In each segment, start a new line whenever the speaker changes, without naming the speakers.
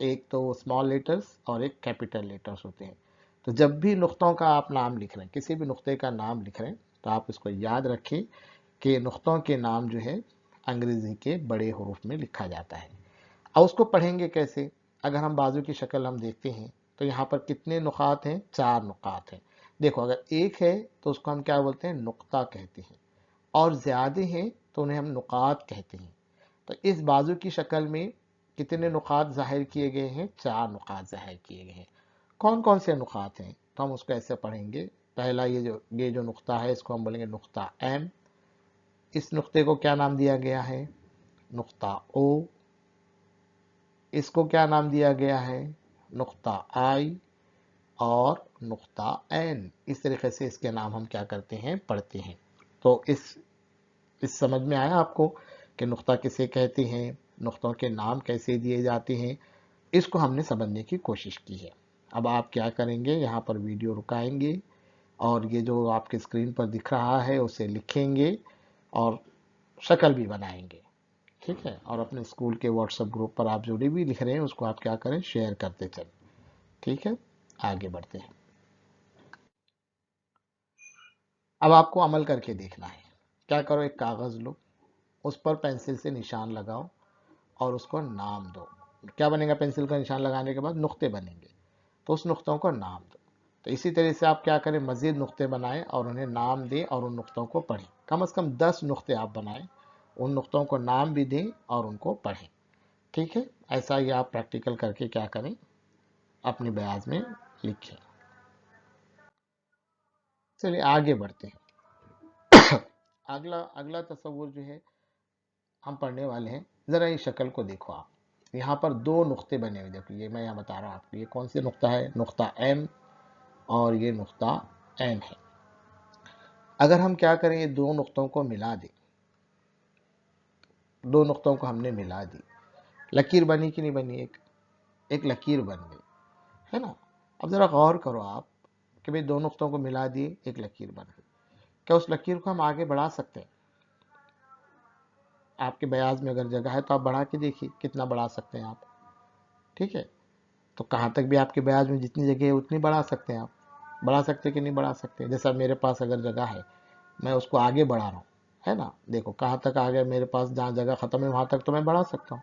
ایک تو small letters اور ایک کیپیٹل لیٹرز ہوتے ہیں. تو جب بھی نقطوں کا آپ نام لکھ رہے ہیں، کسی بھی نقطے کا نام لکھ رہے ہیں، تو آپ اس کو یاد رکھیں کہ نقطوں کے نام جو ہے انگریزی کے بڑے حروف میں لکھا جاتا ہے. اب اس کو پڑھیں گے کیسے؟ اگر ہم بازو کی شکل ہم دیکھتے ہیں تو یہاں پر کتنے نقاط ہیں؟ 4 نقاط ہیں. دیکھو اگر ایک ہے تو اس کو ہم کیا بولتے ہیں؟ نقطہ کہتے ہیں، اور زیادہ ہیں تو انہیں ہم نقاط کہتے ہیں. تو اس بازو کی شکل میں کتنے نقاط ظاہر کیے گئے ہیں؟ 4 نقاط ظاہر کیے گئے ہیں. کون کون سے نقاط ہیں؟ تو ہم اس کو ایسے پڑھیں گے. پہلا یہ جو نقطہ ہے اس کو ہم بولیں گے نقطہ ایم. اس نقطے کو کیا نام دیا گیا ہے؟ نقطہ او. اس کو کیا نام دیا گیا ہے؟ نقطہ آئی اور نقطہ این. اس طریقے سے اس کے نام ہم کیا کرتے ہیں؟ پڑھتے ہیں. تو اس سمجھ میں آیا آپ کو کہ نقطہ کسے کہتے ہیں، نقطوں کے نام کیسے دیے جاتے ہیں؟ اس کو ہم نے سمجھنے کی کوشش کی ہے. اب آپ کیا کریں گے؟ یہاں پر ویڈیو رکائیں گے اور یہ جو آپ کے اسکرین پر دکھ رہا ہے اسے لکھیں گے اور شکل بھی بنائیں گے. ٹھیک ہے؟ اور اپنے اسکول کے واٹس ایپ گروپ پر آپ جو بھی لکھ رہے ہیں اس کو آپ کیا کریں؟ شیئر کرتے چلیں. ٹھیک ہے؟ آگے بڑھتے ہیں. اب آپ کو عمل کر کے دیکھنا ہے. کیا کرو؟ ایک کاغذ لو، اس پر پینسل سے نشان لگاؤ اور اس کو نام دو. کیا بنے گا؟ پینسل کا نشان لگانے کے بعد نقطے بنیں گے، تو اس نقطوں کو نام دو. تو اسی طرح سے آپ کیا کریں؟ مزید نقطے بنائیں اور انہیں نام دیں اور ان نقطوں کو پڑھیں. کم از کم 10 نقطے آپ بنائیں، ان نقطوں کو نام بھی دیں اور ان کو پڑھیں. ٹھیک ہے؟ ایسا ہی آپ پریکٹیکل کر کے کیا کریں؟ اپنی بیاض میں لکھیں. چلیے آگے بڑھتے ہیں. اگلا تصور جو ہے ہم پڑھنے والے ہیں، ذرا یہ شکل کو دیکھو آپ. یہاں پر 2 نقطے بنے ہوئے. دیکھو یہ میں یہاں بتا رہا ہوں آپ کو، یہ کون سے نقطہ ہے؟ نقطہ ایم اور یہ نقطہ این ہے. اگر ہم کیا کریں؟ یہ 2 نقطوں کو ملا دیں. 2 نقطوں کو ہم نے ملا دی. لکیر بنی کہ نہیں بنی؟ ایک لکیر بن گئی ہے نا. اب ذرا غور کرو آپ کہ بھئی 2 نقطوں کو ملا دیے، ایک لکیر بن گئی. کیا اس لکیر کو ہم آگے بڑھا سکتے ہیں؟ آپ کے بیاض میں اگر جگہ ہے تو آپ بڑھا کے دیکھیے کتنا بڑھا سکتے ہیں آپ. ٹھیک ہے؟ تو کہاں تک بھی آپ کے بیاض میں جتنی جگہ ہے اتنی بڑھا سکتے ہیں آپ. بڑھا سکتے کہ نہیں بڑھا سکتے؟ جیسا میرے پاس اگر جگہ ہے میں اس کو آگے بڑھا رہا ہوں، ہے نا. دیکھو کہاں تک آگے میرے پاس، جہاں جگہ ختم ہے وہاں تک تو میں بڑھا سکتا ہوں.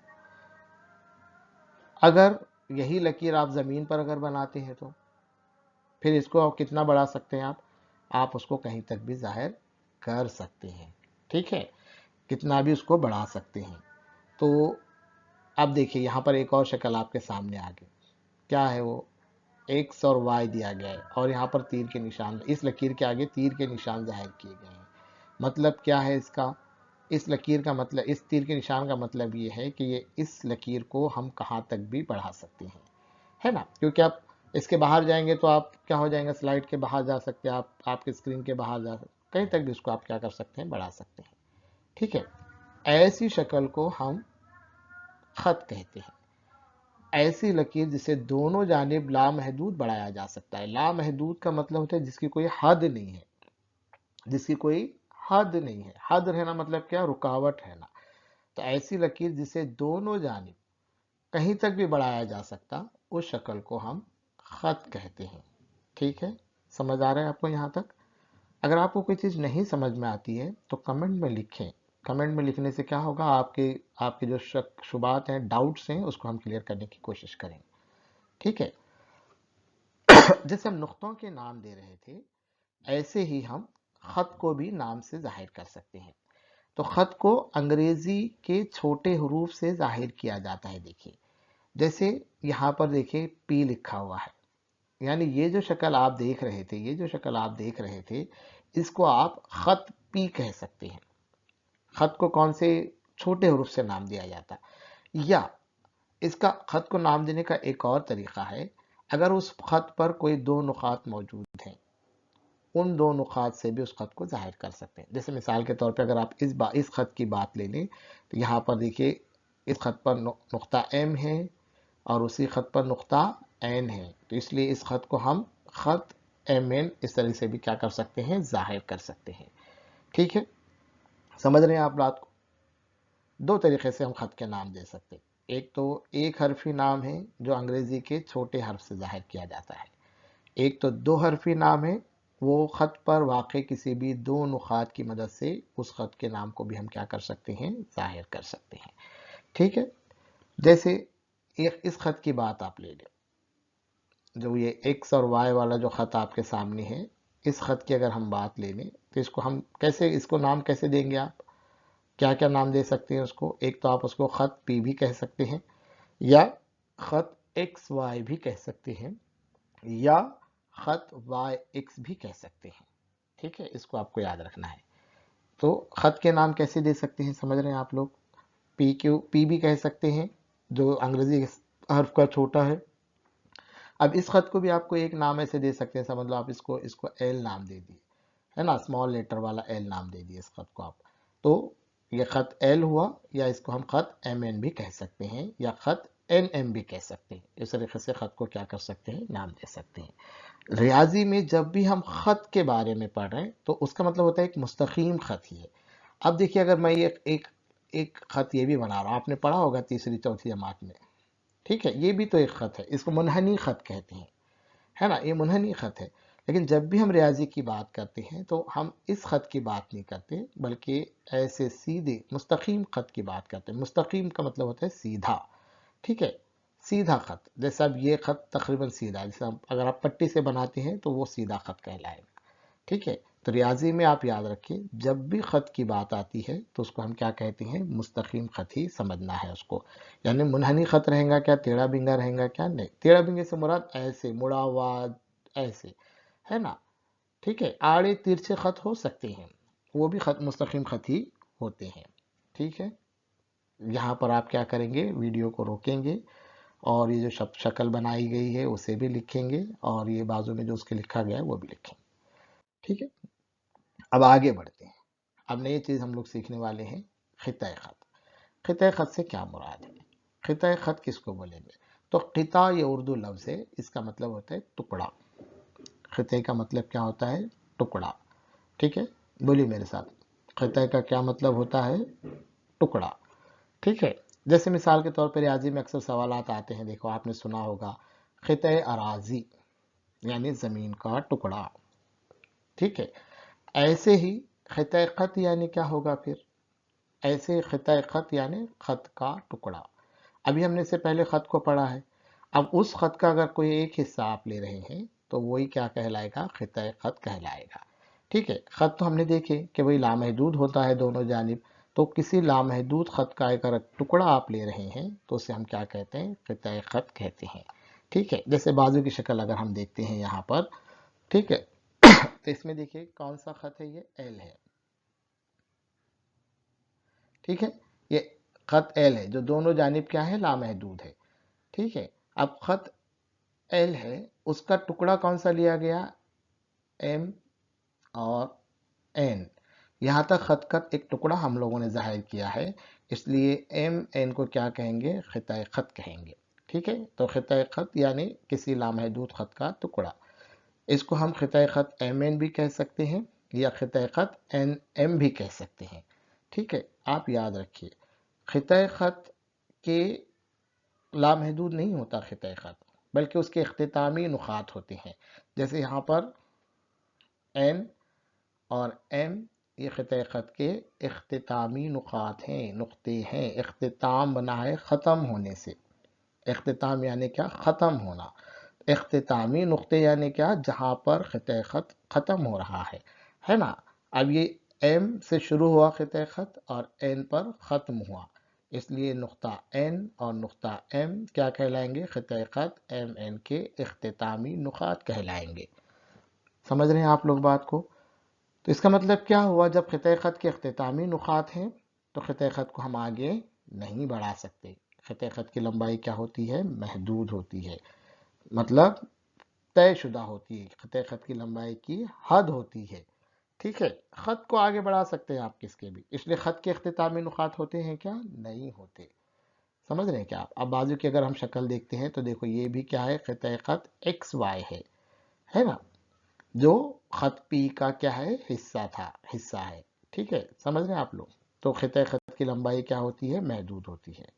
اگر یہی لکیر آپ زمین پر اگر بناتے ہیں تو پھر اس کو کتنا بڑھا سکتے ہیں آپ اس کو کہیں تک بھی ظاہر کر سکتے ہیں. ٹھیک ہے؟ کتنا بھی اس کو بڑھا سکتے ہیں. تو اب دیکھیے یہاں پر ایک اور شکل آپ کے سامنے آ گئی. کیا ہے وہ؟ ایکس اور وائی دیا گیا ہے اور یہاں پر تیر کے نشان، اس لکیر کے آگے تیر کے نشان ظاہر کیے گئے ہیں. مطلب کیا ہے اس کا؟ اس لکیر کا مطلب، اس تیر کے نشان کا مطلب یہ ہے کہ یہ اس لکیر کو ہم کہاں تک بھی بڑھا سکتے ہیں، ہے نا. کیونکہ آپ اس کے باہر جائیں گے تو آپ کیا ہو جائیں گے؟ سلائڈ کے باہر جا سکتے ہیں آپ کے اسکرین کے باہر جا سکتے ہیں، کہیں تک بھی اس کو آپ کیا کر سکتے ہیں؟ بڑھا سکتے ہیں. ٹھیک ہے؟ ایسی شکل کو ہم خط کہتے ہیں. ایسی لکیر جسے دونوں جانب لامحدود بڑھایا جا سکتا ہے. لامحدود کا مطلب ہوتا ہے جس کی کوئی حد نہیں ہے، جس کی کوئی حد نہیں ہے. حد رہنا مطلب کیا؟ رکاوٹ ہے نا. تو ایسی لکیر جسے دونوں جانب کہیں تک بھی بڑھایا جا سکتا، اس شکل کو ہم خط کہتے ہیں. ٹھیک ہے؟ سمجھ آ رہا ہے آپ کو یہاں تک؟ اگر آپ کو کوئی چیز نہیں سمجھ میں آتی ہے تو کمنٹ میں لکھیں. کمنٹ میں لکھنے سے کیا ہوگا؟ آپ کے جو شک شبات ہیں، ڈاؤٹس ہیں، اس کو ہم کلیئر کرنے کی کوشش کریں. ٹھیک ہے؟ جیسے ہم نقطوں کے نام دے رہے تھے، ایسے ہی ہم خط کو بھی نام سے ظاہر کر سکتے ہیں. تو خط کو انگریزی کے چھوٹے حروف سے ظاہر کیا جاتا ہے. دیکھیے جیسے یہاں پر دیکھیے پی لکھا ہوا ہے، یعنی یہ جو شکل آپ دیکھ رہے تھے اس کو آپ خط پی کہہ سکتے ہیں. خط کو کون سے چھوٹے حروف سے نام دیا جاتا؟ یا اس کا خط کو نام دینے کا ایک اور طریقہ ہے. اگر اس خط پر کوئی 2 نقاط موجود ہیں، ان 2 نقاط سے بھی اس خط کو ظاہر کر سکتے ہیں. جیسے مثال کے طور پہ اگر آپ اس خط کی بات لے لیں تو یہاں پر دیکھیے اس خط پر نقطہ ایم ہے اور اسی خط پر نقطہ این ہے. تو اس لیے اس خط کو ہم خط ایم این اس طرح سے بھی کیا کر سکتے ہیں؟ ظاہر کر سکتے ہیں. ٹھیک ہے؟ سمجھ رہے ہیں آپ بات کو؟ 2 طریقے سے ہم خط کے نام دے سکتے ہیں. ایک تو ایک حرفی نام ہے جو انگریزی کے چھوٹے حرف سے ظاہر کیا جاتا ہے، ایک تو دو حرفی نام ہے، وہ خط پر واقع کسی بھی دو نقاط کی مدد سے اس خط کے نام کو بھی ہم کیا کر سکتے ہیں، ظاہر کر سکتے ہیں. ٹھیک ہے. جیسے اس خط کی بات آپ لے لیں، جو یہ ایکس اور وائی والا جو خط آپ کے سامنے ہے، اس خط کی اگر ہم بات لے لیں تو اس کو ہم کیسے، اس کو نام کیسے دیں گے؟ آپ کیا کیا نام دے سکتے ہیں اس کو؟ ایک تو آپ اس کو خط پی بھی کہہ سکتے ہیں، یا خط ایکس وائی بھی کہہ سکتے ہیں، یا خط وائی ایکس بھی کہہ سکتے ہیں. ٹھیک ہے، اس کو آپ کو یاد رکھنا ہے. تو خط کے نام کیسے دے سکتے ہیں، سمجھ رہے ہیں آپ لوگ؟ پی بھی کہہ سکتے ہیں جو انگریزی حرف کا چھوٹا ہے. اب اس خط کو بھی آپ کو ایک نام ایسے دے سکتے ہیں، سمجھ لو آپ اس کو ایل نام دے دیے، ہے نا، اسمال لیٹر والا ایل نام دے دیے اس خط کو آپ. تو یہ خط ایل ہوا، یا اس کو ہم خط ایم این بھی کہہ سکتے ہیں، یا خط این ایم بھی کہہ سکتے ہیں. اس طریقے سے خط کو کیا کر سکتے ہیں، نام دے سکتے ہیں. ریاضی میں جب بھی ہم خط کے بارے میں پڑھ رہے ہیں تو اس کا مطلب ہوتا ہے ایک مستقیم خط ہی ہے. اب دیکھیے، اگر میں ایک خط یہ بھی بنا رہا ہوں، آپ نے پڑھا ہوگا تیسری چوتھی جماعت میں. ٹھیک ہے، یہ بھی تو ایک خط ہے، اس کو منحنی خط کہتے ہیں، ہے نا، یہ منحنی خط ہے. لیکن جب بھی ہم ریاضی کی بات کرتے ہیں تو ہم اس خط کی بات نہیں کرتے، بلکہ ایسے سیدھے مستقیم خط کی بات کرتے ہیں. مستقیم کا مطلب ہوتا ہے سیدھا. ٹھیک ہے، سیدھا خط. جیسے اب یہ خط تقریباً سیدھا ہے، جیسے اگر آپ پٹی سے بناتے ہیں تو وہ سیدھا خط کہلائے گا. ٹھیک ہے. تو ریاضی میں آپ یاد رکھیں، جب بھی خط کی بات آتی ہے تو اس کو ہم کیا کہتے ہیں، مستقیم خط ہی سمجھنا ہے اس کو. یعنی منحنی خط رہیں گا کیا، ٹیڑھا بنگا رہیں گا کیا؟ نہیں، ٹیڑھا بنگے سے مراد ایسے مڑا ہوا، ایسے، ہے نا. ٹھیک ہے، آڑے ترچھے خط ہو سکتے ہیں، وہ بھی خط مستقیم خط ہی ہوتے ہیں. ٹھیک ہے. یہاں پر آپ کیا کریں گے، ویڈیو کو روکیں گے اور یہ جو شکل بنائی گئی ہے اسے بھی لکھیں گے، اور یہ بازو میں جو اس کے لکھا گیا ہے وہ بھی لکھیں گے. ٹھیک ہے. اب آگے بڑھتے ہیں. اب نئی چیز ہم لوگ سیکھنے والے ہیں، خطۂ خط. خطۂ خط سے کیا مراد ہے؟ خطۂ خط کس کو بولیں گے؟ تو قطع یہ اردو لفظ ہے، اس کا مطلب ہوتا ہے ٹکڑا. خطے کا مطلب کیا ہوتا ہے؟ ٹکڑا. ٹھیک ہے، بولیے میرے ساتھ، خطے کا کیا مطلب ہوتا ہے؟ ٹکڑا. ٹھیک ہے. جیسے مثال کے طور پر ریاضی میں اکثر سوالات آتے ہیں، دیکھو آپ نے سنا ہوگا خطۂ اراضی یعنی زمین کا ٹکڑا. ٹھیک ہے. ایسے ہی خطۂ خط یعنی کیا ہوگا پھر؟ ایسے خطۂ خط یعنی خط کا ٹکڑا. ابھی ہم نے سے پہلے خط کو پڑھا ہے. اب اس خط کا اگر کوئی ایک حصہ آپ لے رہے ہیں تو وہی کیا کہلائے گا؟ خطۂ خط کہلائے گا. ٹھیک ہے. خط تو ہم نے دیکھے کہ وہی لامحدود ہوتا ہے دونوں جانب. تو کسی لامحدود خط کا اگر ٹکڑا آپ لے رہے ہیں تو اسے ہم کیا کہتے ہیں؟ خطۂ خط کہتے ہیں. ٹھیک ہے. جیسے بازو کی شکل اگر ہم دیکھتے ہیں یہاں پر، ٹھیک ہے، تو اس میں دیکھیے کون سا خط ہے، یہ ایل ہے. ٹھیک ہے، یہ خط ایل ہے جو دونوں جانب کیا ہے؟ لامحدود ہے. ٹھیک ہے. اب خط ایل ہے، اس کا ٹکڑا کون سا لیا گیا؟ ایم اور این. یہاں تک خط کا ایک ٹکڑا ہم لوگوں نے ظاہر کیا ہے، اس لیے ایم این کو کیا کہیں گے؟ خطۂ خط کہیں گے. ٹھیک ہے. تو خطۂ خط یعنی کسی لامحدود خط کا ٹکڑا. اس کو ہم خطۂ خط ایم این بھی کہہ سکتے ہیں، یا خطۂ خط این ایم بھی کہہ سکتے ہیں. ٹھیک ہے. آپ یاد رکھیے، خطۂ خط کے لامحدود نہیں ہوتا خطۂ خط، بلکہ اس کے اختتامی نقاط ہوتے ہیں. جیسے یہاں پر این اور ایم، یہ خطۂ خط کے اختتامی نقاط ہیں، نقطے ہیں. اختتام بنا ہے ختم ہونے سے. اختتام یعنی کیا؟ ختم ہونا. اختتامی نقطے یعنی کیا؟ جہاں پر خطۂ خط ختم ہو رہا ہے نا. اب یہ ایم سے شروع ہوا خطۂ خط اور این پر ختم ہوا، اس لیے نقطہ این اور نقطہ ایم کیا کہلائیں گے؟ خطۂ خط ایم این کے اختتامی نقاط کہلائیں گے. سمجھ رہے ہیں آپ لوگ بات کو؟ تو اس کا مطلب کیا ہوا؟ جب خطۂ خط کے اختتامی نقاط ہیں تو خطۂ خط کو ہم آگے نہیں بڑھا سکتے. خطۂ خط کی لمبائی کیا ہوتی ہے؟ محدود ہوتی ہے، مطلب طے شدہ ہوتی ہے. خطۂ خط کی لمبائی کی حد ہوتی ہے. ٹھیک ہے. خط کو آگے بڑھا سکتے ہیں آپ کس کے بھی، اس لیے خط کے اختتامی نقاط ہوتے ہیں کیا؟ نہیں ہوتے. سمجھ رہے ہیں کیا آپ؟ اب بازو کی اگر ہم شکل دیکھتے ہیں تو دیکھو یہ بھی کیا ہے؟ خطۂ خط ایکس وائی ہے نا، جو خط پی کا کیا ہے؟ حصہ ہے. ٹھیک ہے. سمجھ رہے ہیں آپ لوگ؟ تو خطۂ خط کی لمبائی کیا ہوتی ہے؟ محدود ہوتی ہے.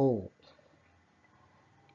O,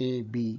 AB